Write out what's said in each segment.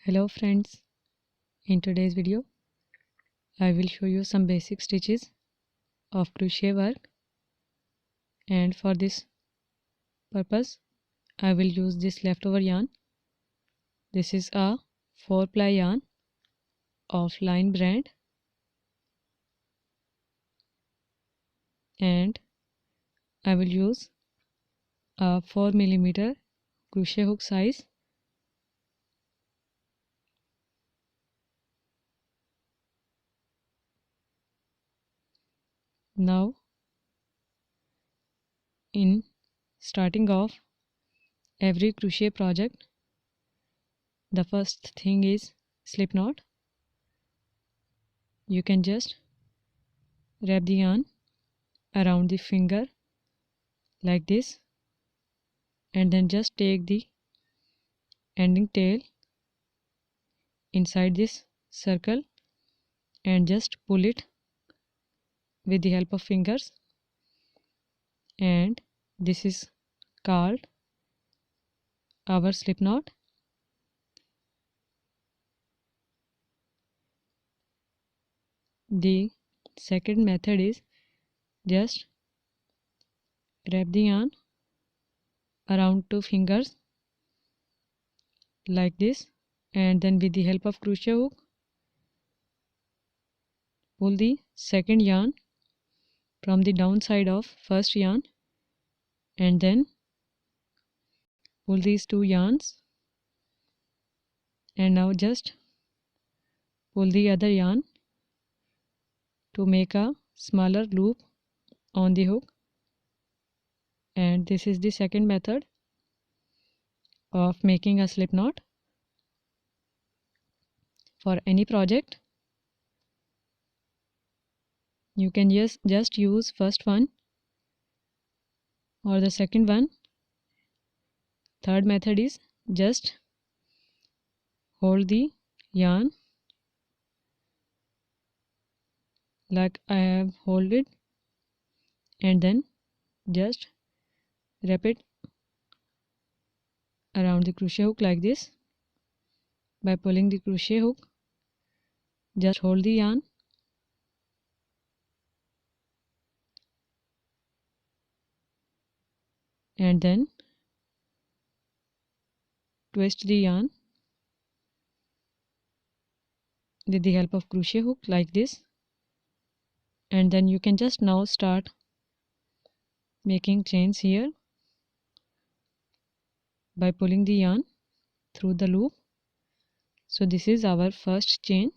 Hello friends, in today's video I will show you some basic stitches of crochet work, and for this purpose I will use this leftover yarn. This is a 4-ply yarn of Line brand, and I will use a 4mm crochet hook size. Now in starting off every crochet project, the first thing is slip knot. You can just wrap the yarn around the finger like this, and then just take the ending tail inside this circle and just pull it with the help of fingers, and this is called our slip knot. The second method is just wrap the yarn around 2 fingers like this, and then with the help of crochet hook pull the second yarn from the downside of first yarn, and then pull these 2 yarns, and now just pull the other yarn to make a smaller loop on the hook. And this is the second method of making a slip knot for any project. You can just use first one or the second one. Third method is just hold the yarn like I have hold it, and then just wrap it around the crochet hook like this. By pulling the crochet hook, just hold the yarn and then twist the yarn with the help of crochet hook like this, and then you can just now start making chains here by pulling the yarn through the loop. So this is our first chain.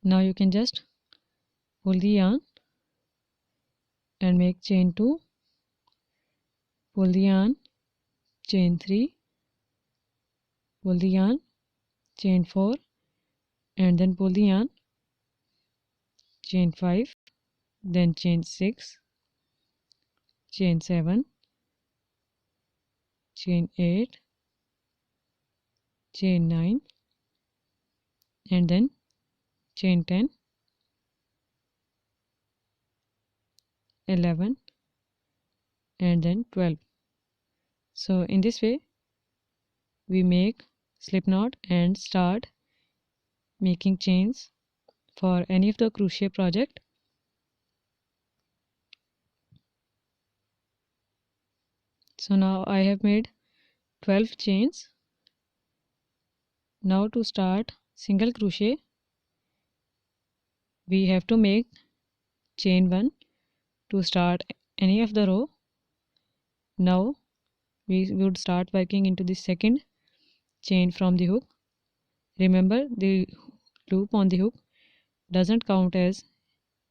Now you can just pull the yarn and make chain 2, pull the yarn, chain 3, pull the yarn, chain 4, and then pull the yarn, chain 5, then chain 6, chain 7, chain 8, chain 9, and then chain 10, 11, and then 12. So in this way we make slip knot and start making chains for any of the crochet project. So now I have made 12 chains. Now to start single crochet, we have to make chain 1 to start any of the row. Now we would start working into the second chain from the hook. Remember, the loop on the hook doesn't count as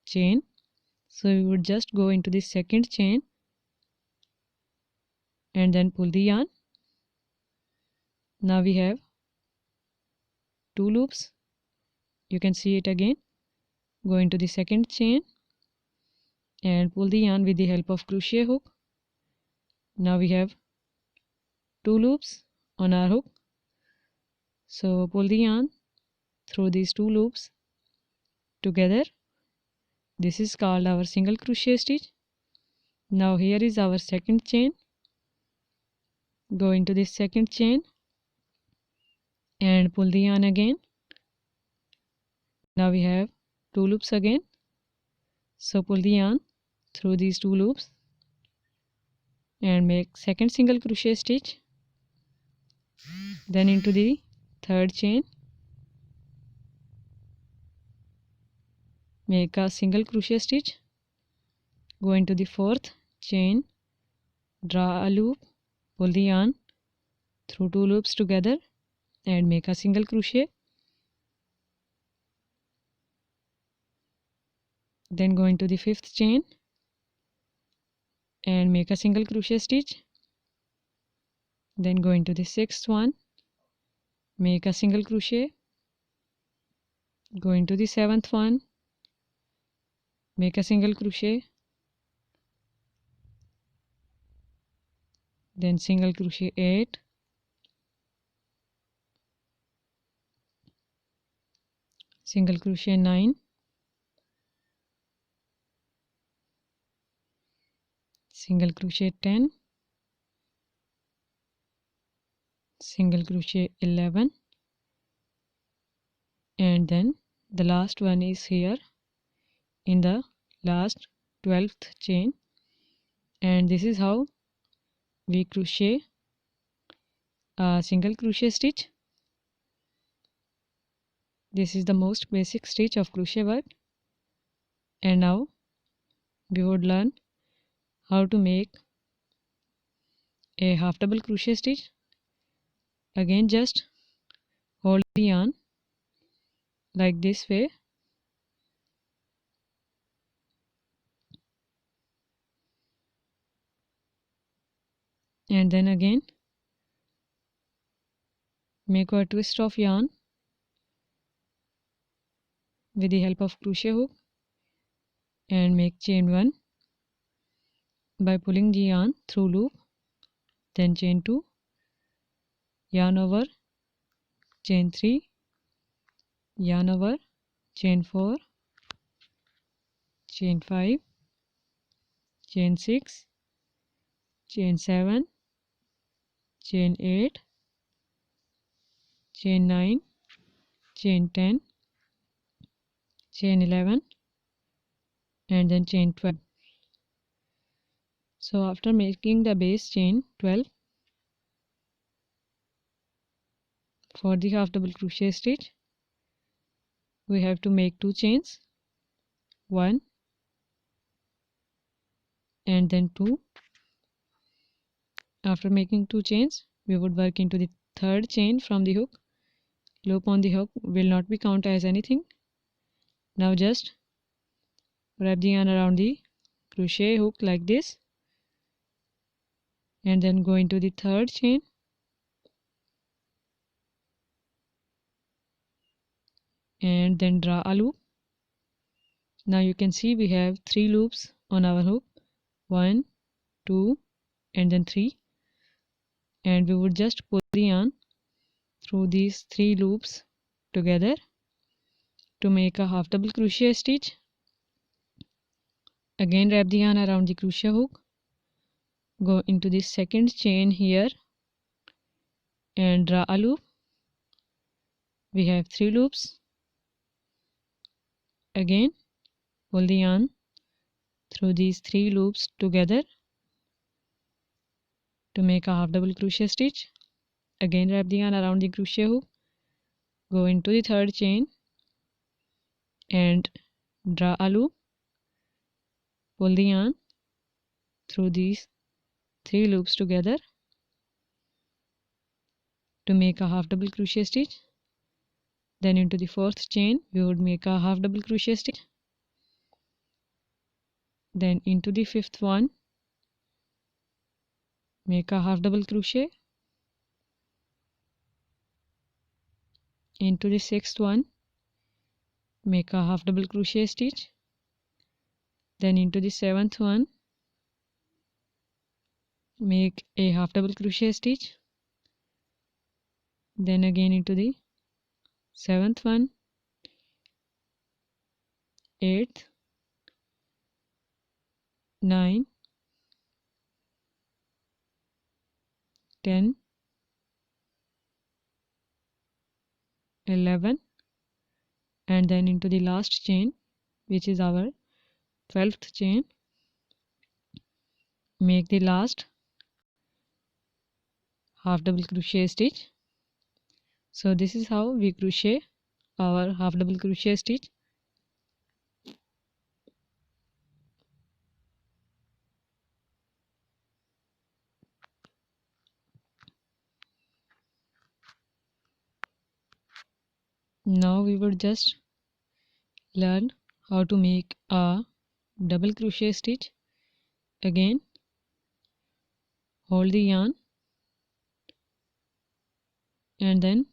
chain, so we would just go into the second chain and then pull the yarn. Now we have 2 loops. You can see it again. Go into the second chain and pull the yarn with the help of crochet hook. Now we have 2 loops on our hook. So pull the yarn through these 2 loops together. This is called our single crochet stitch. Now here is our second chain. go into the second chain and pull the yarn again. Now we have 2 loops again, so pull the yarn through these 2 loops and make second single crochet stitch, then into the third chain make a single crochet stitch, go into the fourth chain, draw a loop, pull the yarn through 2 loops together and make a single crochet, then go into the fifth chain and make a single crochet stitch, then go into the sixth one, make a single crochet, go into the seventh one, make a single crochet, then single crochet 8, single crochet 9, single crochet 10, single crochet 11, and then the last one is here in the last 12th chain, and this is how we crochet a single crochet stitch. This is the most basic stitch of crochet work, and now we would learn how to make a half double crochet stitch. Again, just hold the yarn like this way and then again make a twist of yarn with the help of crochet hook and make chain 1 by pulling the yarn through loop, then chain 2, yarn over, chain 3, yarn over, chain 4, chain 5, chain 6, chain 7, chain 8, chain 9, chain 10, chain 11, and then chain 12. So after making the base chain 12 for the half double crochet stitch, we have to make 2 chains, 1 and then 2. After making 2 chains, we would work into the third chain from the hook. Loop on the hook will not be counted as anything. Now just wrap the yarn around the crochet hook like this and then go into the third chain and then draw a loop. Now you can see we have 3 loops on our hook, 1, 2 and then 3, and we would just pull the yarn through these 3 loops together to make a half double crochet stitch. Again wrap the yarn around the crochet hook, go into the second chain here and draw a loop. We have 3 loops. Again pull the yarn through these 3 loops together to make a half double crochet stitch. Again wrap the yarn around the crochet hook, go into the third chain and draw a loop, pull the yarn through these 3 loops together to make a half double crochet stitch. Then into the fourth chain we would make a half double crochet stitch, then into the fifth one make a half double crochet, into the sixth one make a half double crochet stitch, then into the seventh one make a half double crochet stitch, then again into the seventh one, 8th, 9, 10, 11, and then into the last chain, which is our 12th chain, make the last half double crochet stitch. So this is how we crochet our half double crochet stitch. Now we will just learn how to make a double crochet stitch. Again, hold the yarn and then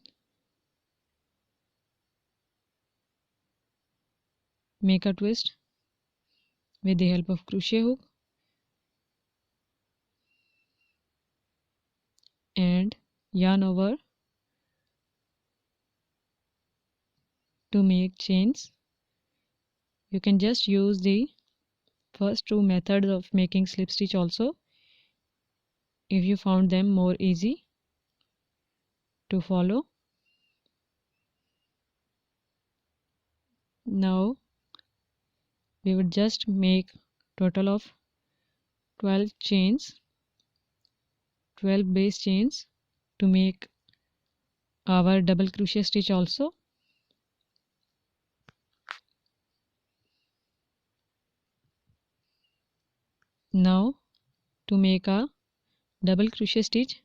make a twist with the help of crochet hook and yarn over to make chains. You can just use the first two methods of making slip stitch also if you found them more easy to follow. Now we would just make total of 12 chains, 12 base chains to make our double crochet stitch also. Now to make a double crochet stitch,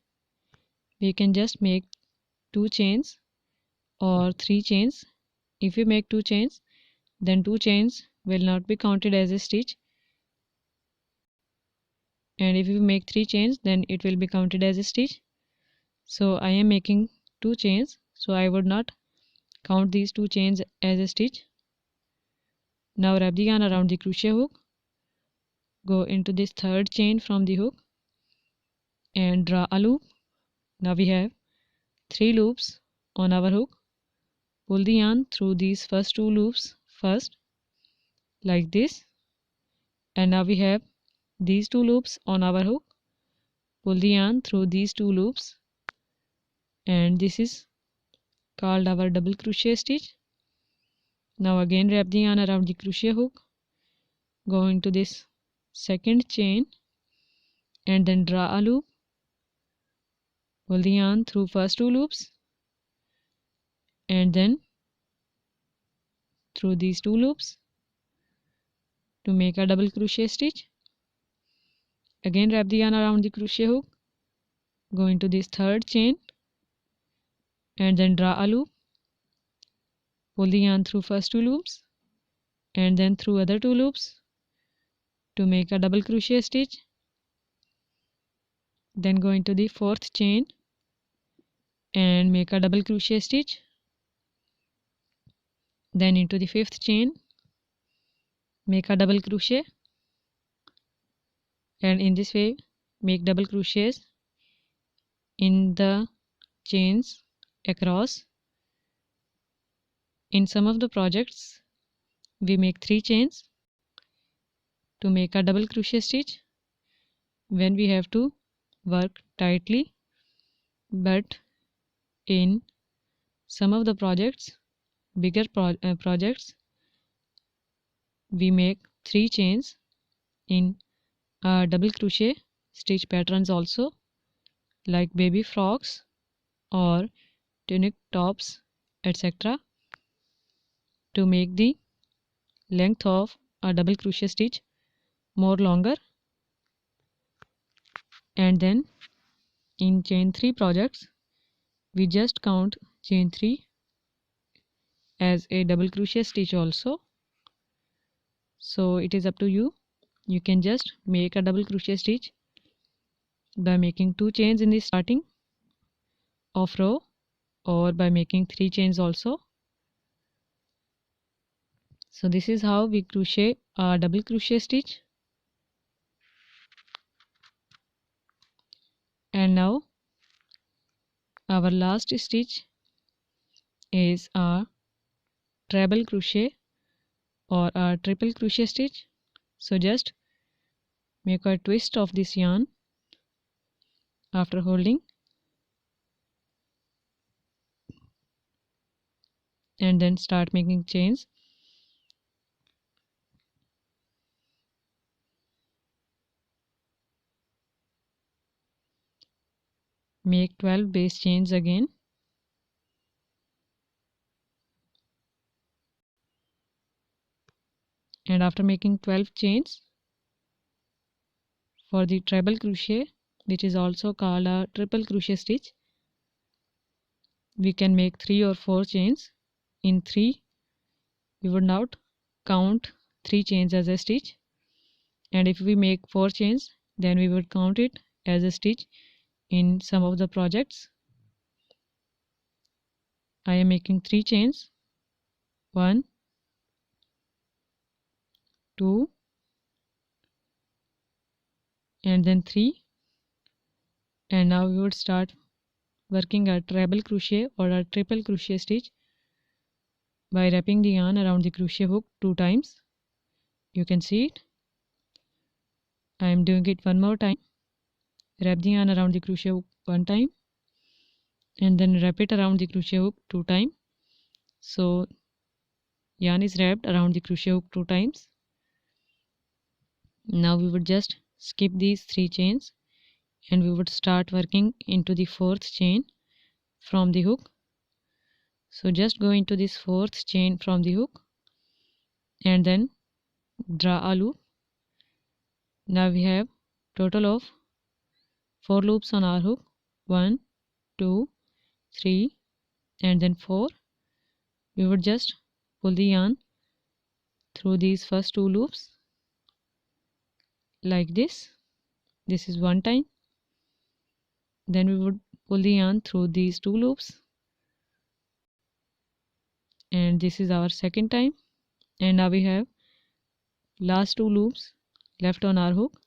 we can just make 2 chains or 3 chains. If you make 2 chains, then 2 chains will not be counted as a stitch, and if you make 3 chains, then it will be counted as a stitch. So I am making 2 chains, so I would not count these 2 chains as a stitch. Now wrap the yarn around the crochet hook, go into this third chain from the hook and draw a loop. Now we have 3 loops on our hook. Pull the yarn through these first 2 loops first, like this, and now we have these 2 loops on our hook. Pull the yarn through these 2 loops, and this is called our double crochet stitch. Now again wrap the yarn around the crochet hook, go into this second chain and then draw a loop. Pull the yarn through first 2 loops and then through these 2 loops to make a double crochet stitch. Again wrap the yarn around the crochet hook, go into this third chain and then draw a loop. Pull the yarn through first 2 loops and then through other 2 loops to make a double crochet stitch. Then go into the fourth chain and make a double crochet stitch. Then into the fifth chain, make a double crochet, and in this way make double crochets in the chains across. In some of the projects we make 3 chains to make a double crochet stitch when we have to work tightly, but in some of the projects, bigger projects, we make 3 chains in double crochet stitch patterns also, like baby frocks or tunic tops, etc., to make the length of a double crochet stitch more longer. And then in chain 3 projects we just count chain 3 as a double crochet stitch also. So it is up to you. You can just make a double crochet stitch by making 2 chains in the starting of row or by making 3 chains also. So this is how we crochet a double crochet stitch. And now our last stitch is a treble crochet or a triple crochet stitch. So just make a twist of this yarn after holding and then start making chains. Make 12 base chains again. And after making 12 chains for the treble crochet, which is also called a triple crochet stitch, we can make 3 or 4 chains. In 3, we would not count 3 chains as a stitch, and if we make 4 chains, then we would count it as a stitch in some of the projects. I am making 3 chains, 1, 2, and then 3, and now we would start working a treble crochet or a triple crochet stitch by wrapping the yarn around the crochet hook 2 times. You can see it. I am doing it one more time. Wrap the yarn around the crochet hook 1 time and then wrap it around the crochet hook 2 times. So yarn is wrapped around the crochet hook 2 times. Now we would just skip these 3 chains and we would start working into the 4th chain from the hook. So just go into this 4th chain from the hook and then draw a loop. Now we have total of 4 loops on our hook, 1, 2, 3 and then 4. We would just pull the yarn through these first 2 loops like this. This is one time. Then we would pull the yarn through these 2 loops, and this is our second time. And now we have last 2 loops left on our hook,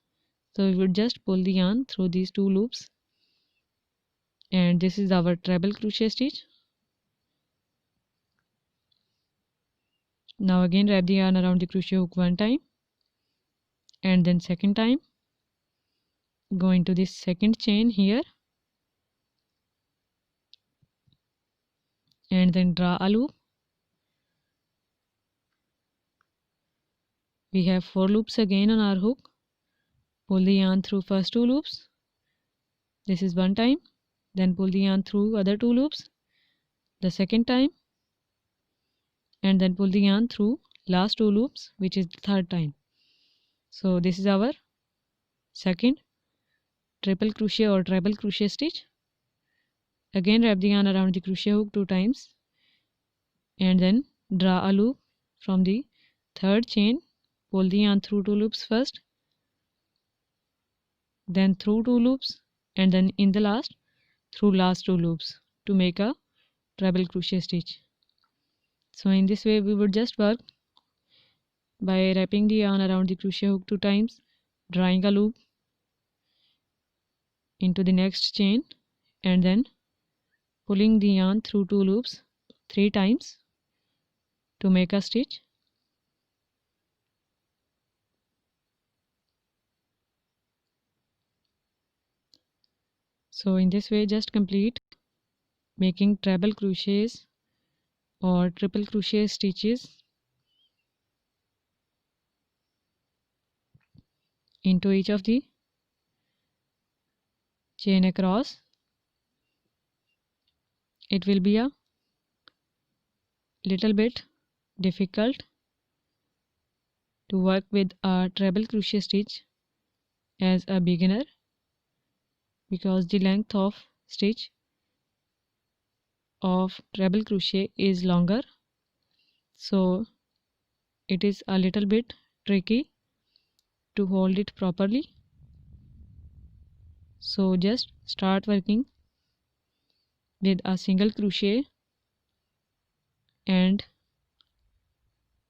so we would just pull the yarn through these 2 loops, and this is our treble crochet stitch. Now again wrap the yarn around the crochet hook 1 time and then second time. Go into this second chain here and then draw a loop. We have 4 loops again on our hook. Pull the yarn through first 2 loops. This is one time. Then pull the yarn through other 2 loops the second time, and then pull the yarn through last 2 loops, which is the third time. So this is our second triple crochet or treble crochet stitch. Again wrap the yarn around the crochet hook 2 times and then draw a loop from the third chain. Pull the yarn through 2 loops first, then through 2 loops, and then in the last through last 2 loops to make a treble crochet stitch. So in this way we would just work by wrapping the yarn around the crochet hook 2 times, drawing a loop into the next chain, and then pulling the yarn through 2 loops 3 times to make a stitch. So in this way just complete making treble crochets or triple crochet stitches into each of the chain across. It will be a little bit difficult to work with a treble crochet stitch as a beginner because the length of stitch of treble crochet is longer, so it is a little bit tricky to hold it properly. So just start working with a single crochet and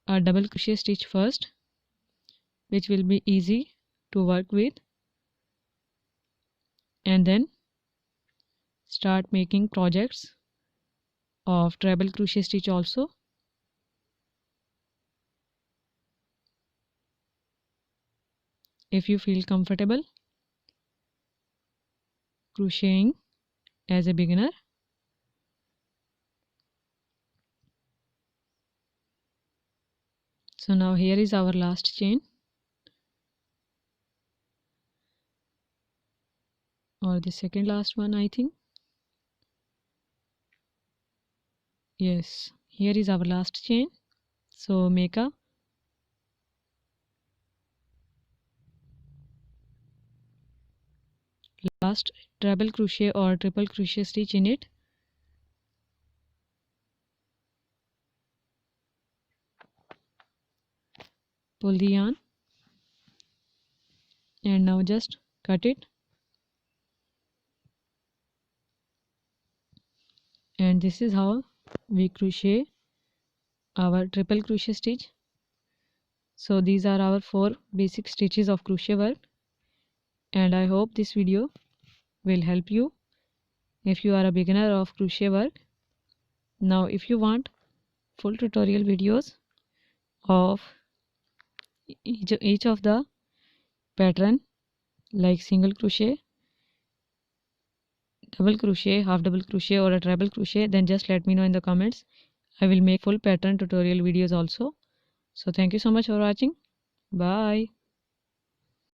a double crochet stitch first, which will be easy to work with, and then start making projects of treble crochet stitch also. If you feel comfortable crocheting as a beginner, So now here is our last chain, or the second last one, I think. Yes, here is our last chain. So make a last treble crochet or triple crochet stitch in it. Pull the yarn and now just cut it, and this is how we crochet our triple crochet stitch. So these are our 4 basic stitches of crochet work, and I hope this video will help you if you are a beginner of crochet work. Now if you want full tutorial videos of each of the pattern, like single crochet, double crochet, half double crochet, or a treble crochet, then just let me know in the comments. I will make full pattern tutorial videos also. So thank you so much for watching. Bye.